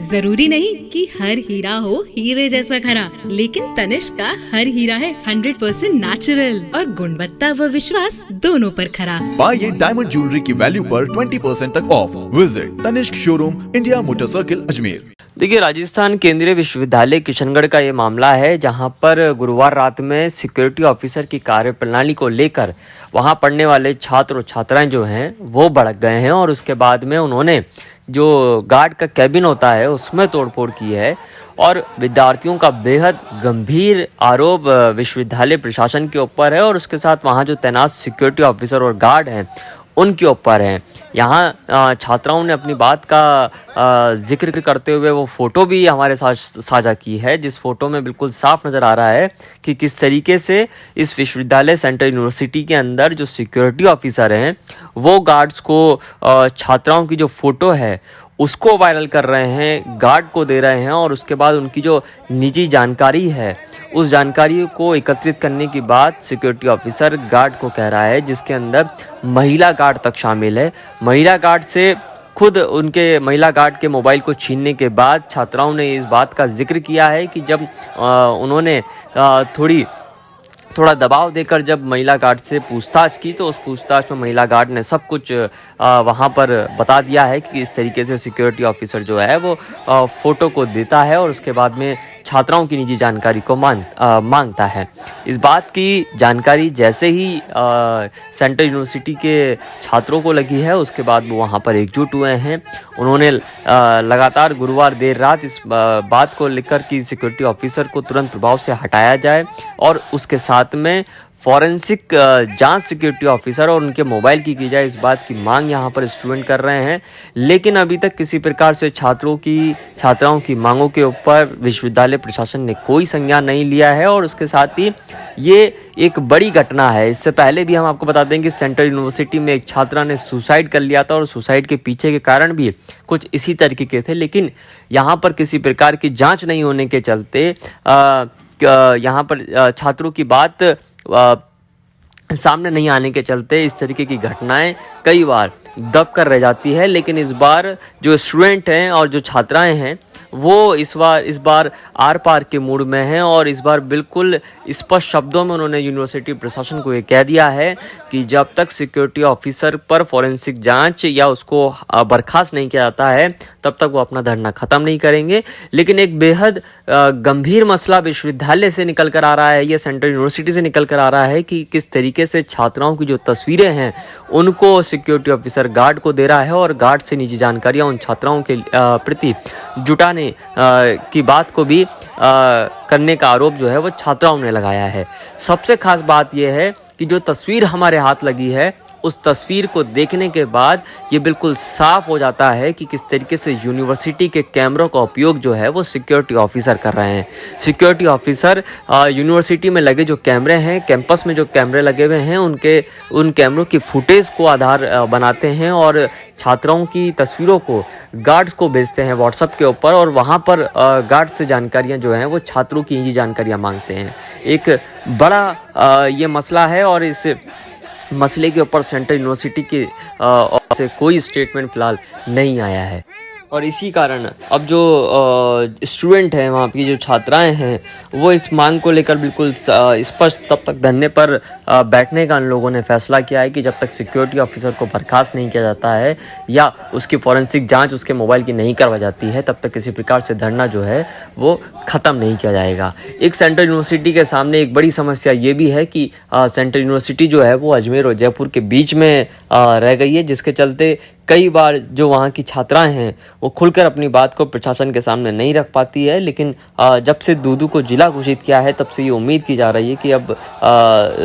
जरूरी नहीं कि हर हीरा हो हीरे जैसा खरा, लेकिन तनिष्क का हर हीरा है 100% नेचुरल और गुणवत्ता व विश्वास दोनों पर खरा। पाइए डायमंड ज्वेलरी की वैल्यू पर 20% तक off. Visit Tanishq showroom, India motor circle, Ajmer. देखिए, राजस्थान केंद्रीय विश्वविद्यालय किशनगढ़ का ये मामला है, जहां पर गुरुवार रात में सिक्योरिटी ऑफिसर की कार्यप्रणाली को लेकर वहां पढ़ने वाले छात्र और छात्राएं जो हैं वो भड़क गए हैं और उसके बाद में उन्होंने जो गार्ड का कैबिन होता है उसमें तोड़फोड़ की है और विद्यार्थियों का बेहद गंभीर आरोप विश्वविद्यालय प्रशासन के ऊपर है और उसके साथ वहाँ जो तैनात सिक्योरिटी ऑफिसर और गार्ड हैं उनके ऊपर है। यहाँ छात्राओं ने अपनी बात का जिक्र करते हुए वो फ़ोटो भी हमारे साथ साझा की है, जिस फ़ोटो में बिल्कुल साफ नज़र आ रहा है कि किस तरीके से इस विश्वविद्यालय सेंट्रल यूनिवर्सिटी के अंदर जो सिक्योरिटी ऑफिसर हैं वो गार्ड्स को छात्राओं की जो फ़ोटो है उसको वायरल कर रहे हैं, गार्ड को दे रहे हैं और उसके बाद उनकी जो निजी जानकारी है उस जानकारी को एकत्रित करने की बात सिक्योरिटी ऑफिसर गार्ड को कह रहा है, जिसके अंदर महिला गार्ड तक शामिल है। महिला गार्ड से खुद उनके महिला गार्ड के मोबाइल को छीनने के बाद छात्राओं ने इस बात का जिक्र किया है कि जब उन्होंने थोड़ा दबाव देकर जब महिला गार्ड से पूछताछ की तो उस पूछताछ में महिला गार्ड ने सब कुछ वहाँ पर बता दिया है कि इस तरीके से सिक्योरिटी ऑफिसर जो है वो फ़ोटो को देता है और उसके बाद में छात्राओं की निजी जानकारी को मांगता है। इस बात की जानकारी जैसे ही सेंट्रल यूनिवर्सिटी के छात्रों को लगी है उसके बाद वो वहाँ पर एकजुट हुए हैं। उन्होंने लगातार गुरुवार देर रात इस बात को लेकर कि सिक्योरिटी ऑफिसर को तुरंत प्रभाव से हटाया जाए और उसके साथ में फॉरेंसिक जांच सिक्योरिटी ऑफिसर और उनके मोबाइल की जाए, इस बात की मांग यहाँ पर स्टूडेंट कर रहे हैं। लेकिन अभी तक किसी प्रकार से छात्राओं की मांगों के ऊपर विश्वविद्यालय प्रशासन ने कोई संज्ञान नहीं लिया है और उसके साथ ही ये एक बड़ी घटना है। इससे पहले भी हम आपको बता दें कि सेंट्रल यूनिवर्सिटी में एक छात्रा ने सुसाइड कर लिया था और सुसाइड के पीछे के कारण भी कुछ इसी तरीके के थे, लेकिन यहाँ पर किसी प्रकार की जाँच नहीं होने के चलते यहाँ पर छात्रों की बात सामने नहीं आने के चलते इस तरीके की घटनाएं कई बार दब कर रह जाती है। लेकिन इस बार जो स्टूडेंट हैं और जो छात्राएं हैं वो इस बार आर पार के मूड में हैं और इस बार बिल्कुल स्पष्ट शब्दों में उन्होंने यूनिवर्सिटी प्रशासन को ये कह दिया है कि जब तक सिक्योरिटी ऑफिसर पर फॉरेंसिक जांच या उसको बर्खास्त नहीं किया जाता है तब तक वो अपना धरना ख़त्म नहीं करेंगे। लेकिन एक बेहद गंभीर मसला विश्वविद्यालय से निकल कर आ रहा है, ये सेंट्रल यूनिवर्सिटी से निकल कर आ रहा है कि किस तरीके से छात्राओं की जो तस्वीरें हैं उनको सिक्योरिटी ऑफिसर गार्ड को दे रहा है और गार्ड से निजी जानकारियाँ उन छात्राओं के प्रति जुटाने की बात को भी करने का आरोप जो है वो छात्राओं ने लगाया है। सबसे खास बात यह है कि जो तस्वीर हमारे हाथ लगी है उस तस्वीर को देखने के बाद ये बिल्कुल साफ हो जाता है कि किस तरीके से यूनिवर्सिटी के कैमरों का उपयोग जो है वो सिक्योरिटी ऑफिसर कर रहे हैं। सिक्योरिटी ऑफिसर यूनिवर्सिटी में लगे जो कैमरे हैं, कैंपस में जो कैमरे लगे हुए हैं उन कैमरों की फुटेज को आधार बनाते हैं और छात्राओं की तस्वीरों को गार्ड्स को भेजते हैं व्हाट्सएप के ऊपर और वहाँ पर गार्ड से जानकारियाँ जो हैं वो छात्रों की निजी जानकारियाँ मांगते हैं। एक बड़ा ये मसला है और इस मसले के ऊपर सेंट्रल यूनिवर्सिटी की ओर से कोई स्टेटमेंट फिलहाल नहीं आया है और इसी कारण अब जो स्टूडेंट हैं, वहाँ की जो छात्राएं हैं, वो इस मांग को लेकर बिल्कुल स्पष्ट तब तक धरने पर बैठने का उन लोगों ने फैसला किया है कि जब तक सिक्योरिटी ऑफिसर को बर्खास्त नहीं किया जाता है या उसकी फॉरेंसिक जांच उसके मोबाइल की नहीं करवाई जाती है तब तक किसी प्रकार से धरना जो है वो ख़त्म नहीं किया जाएगा। एक सेंट्रल यूनिवर्सिटी के सामने एक बड़ी समस्या ये भी है कि सेंट्रल यूनिवर्सिटी जो है वो अजमेर और जयपुर के बीच में रह गई है, जिसके चलते कई बार जो वहाँ की छात्राएं हैं वो खुलकर अपनी बात को प्रशासन के सामने नहीं रख पाती है। लेकिन जब से दूदू को जिला घोषित किया है तब से ये उम्मीद की जा रही है कि अब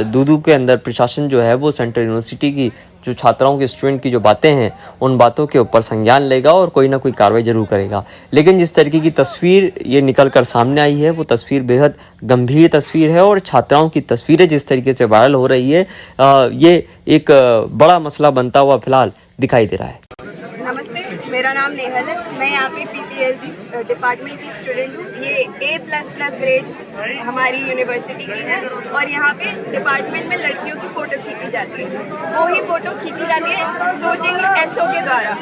दूदू के अंदर प्रशासन जो है वो सेंट्रल यूनिवर्सिटी की जो छात्राओं के स्टूडेंट की जो बातें हैं उन बातों के ऊपर संज्ञान लेगा और कोई ना कोई कार्रवाई जरूर करेगा। लेकिन जिस तरीके की तस्वीर ये निकल कर सामने आई है वो तस्वीर बेहद गंभीर तस्वीर है और छात्राओं की तस्वीरें जिस तरीके से वायरल हो रही है ये एक बड़ा मसला बनता हुआ फिलहाल दिखाई दे रहा है। नमस्ते, मेरा नाम नेहल है। मैं यहाँ पे PPLG डिपार्टमेंट की स्टूडेंट हूँ। ये A++ ग्रेड हमारी यूनिवर्सिटी की है और यहाँ पे डिपार्टमेंट में लड़कियों की फ़ोटो खींची जाती है। वो ही फ़ोटो खींची जाती है सोचेंगे SO के द्वारा,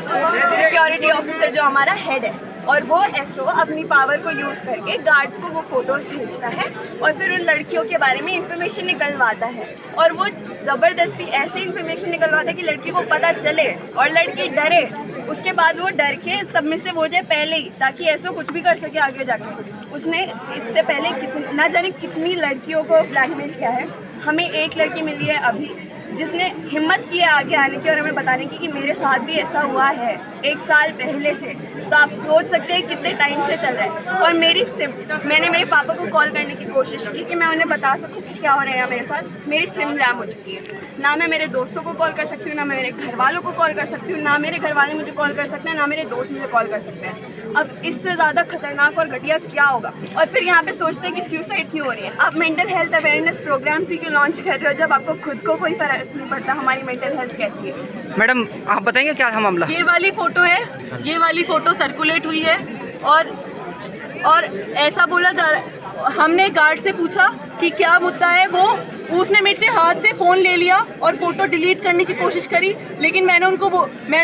सिक्योरिटी ऑफिसर जो हमारा हेड है। और वो एसओ अपनी पावर को यूज़ करके गार्ड्स को वो फोटोज़ भेजता है और फिर उन लड़कियों के बारे में इंफॉर्मेशन निकलवाता है और वो ज़बरदस्ती ऐसे इंफॉर्मेशन निकलवाता है कि लड़की को पता चले और लड़की डरे, उसके बाद वो डर के सबमिसिव हो जाए पहले ही, ताकि एसओ कुछ भी कर सके आगे जाके। उसने इससे पहले ना जाने कितनी लड़कियों को ब्लैकमेल किया है। हमें एक लड़की मिली है अभी जिसने हिम्मत की है आगे आने की और हमें बताने की कि मेरे साथ भी ऐसा हुआ है 1 साल पहले से। तो आप सोच सकते हैं कितने टाइम से चल रहा है। और मैंने मेरे पापा को कॉल करने की कोशिश की कि मैं उन्हें बता सकूं कि क्या हो रहा है मेरे साथ। मेरी सिम रैम हो चुकी है, ना मैं मेरे दोस्तों को कॉल कर सकती हूँ, ना मैं मेरे घर वालों को कॉल कर सकती हूँ, ना मेरे घर वाले मुझे कॉल कर सकते हैं, ना मेरे दोस्त मुझे कॉल कर सकते हैं। अब इससे ज़्यादा खतरनाक और घटिया क्या होगा। और फिर यहाँ पे सोचते हैं कि सुसाइड क्यों हो रही है। आप मेंटल हेल्थ अवेयरनेस प्रोग्राम्स ही क्यों लॉन्च कर रहे हो जब आपको खुद को कोई फर्क नहीं पड़ता हमारी मेंटल हेल्थ कैसी है। मैडम आप बताएंगे क्या था मामला? ये वाली फोटो है, ये वाली फोटो सर्कुलेट हुई है और ऐसा बोला जा रहा है। हमने गार्ड से पूछा कि क्या मुद्दा है, वो उसने मेरे से हाथ से फ़ोन ले लिया और फ़ोटो डिलीट करने की कोशिश करी, लेकिन मैंने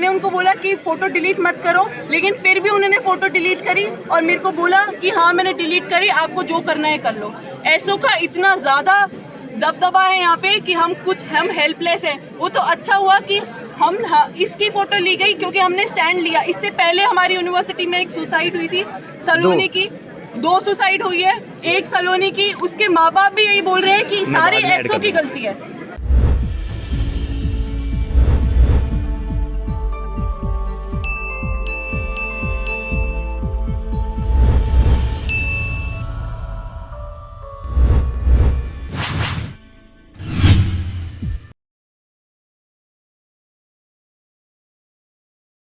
उनको बोला कि फ़ोटो डिलीट मत करो, लेकिन फिर भी उन्होंने फ़ोटो डिलीट करी और मेरे को बोला कि हाँ मैंने डिलीट करी, आपको जो करना है कर लो। एसओ का इतना ज़्यादा दबदबा है यहाँ पे कि हम हेल्पलेस हैं। वो तो अच्छा हुआ कि इसकी फ़ोटो ली गई क्योंकि हमने स्टैंड लिया। इससे पहले हमारी यूनिवर्सिटी में एक सुसाइड हुई थी सलोनी की, 2 सुसाइड हुई है, एक सलोनी की। उसके माँ बाप भी यही बोल रहे हैं कि सारी एसओ की गलती है।